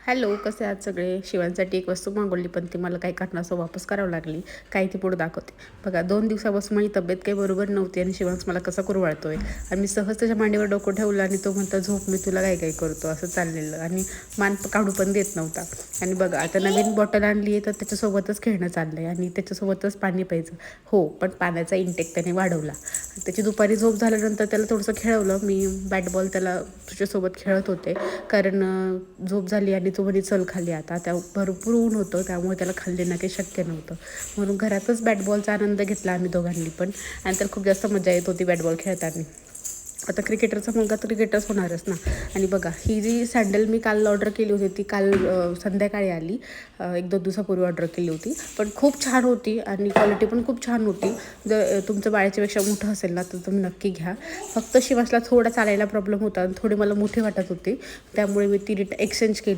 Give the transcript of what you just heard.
Hello, कसे आहात सगळे? शिवांसाठी एक वस्तू मागवली, पण ती मला काही कारणास्तव वापस करावं लागली. काही ती पुढे दाखवते. बघा, 2 दिवसापासून माझी तब्येत काही बरोबर नव्हती आणि शिवांश मला कसा कुरवाळतोय आणि मी सहज त्याच्या मांडीवर डोकं ठेवलं आणि तो म्हणतो, "झोप, मी तुला काय करतो." असं चाललेलं आणि मान काढू पण देत नव्हता. आणि बघा, आता नवीन बॉटल आणली आहे, तर त्याच्यासोबतच खेळणं चाललं आहे आणि त्याच्यासोबतच पाणी प्यायचं. हो, पण पाण्याचा इंटेक त्याने वाढवला. त्याची दुपारी झोप झाल्यानंतर त्याला थोडंसं खेळवलं. मी बॅट बॉल त्याला तुझ्यासोबत खेळत होते, कारण झोप झाली आणि तो म्हणे चल खाली. आता त्या भरपूर ऊन होतं, त्यामुळे त्याला खाली येणं काही शक्य नव्हतं. म्हणून घरातच बॅट बॉलचा आनंद घेतला आम्ही दोघांनी पण. आणि त्याला खूप जास्त मजा येत होती बॅट बॉल खेळताना. आता क्रिकेटरचा मुलगा तर क्रिकेटरच होणारच ना. आणि बघा, ही जी सँडल मी काल ऑर्डर केली होती, ती काल संध्याकाळी आली. 1-2 दिवसापूर्वी ऑर्डर केली होती, पण खूप छान होती आणि क्वालिटी पण खूप छान होती. जर तुमचं बाळाच्यापेक्षा मोठं असेल ना, तर तुम्ही नक्की घ्या. फक्त शिवासला थोडा चालायला प्रॉब्लेम होता आणि थोडी मला मोठी वाटत होती, त्यामुळे मी ती एक्सचेंज केली.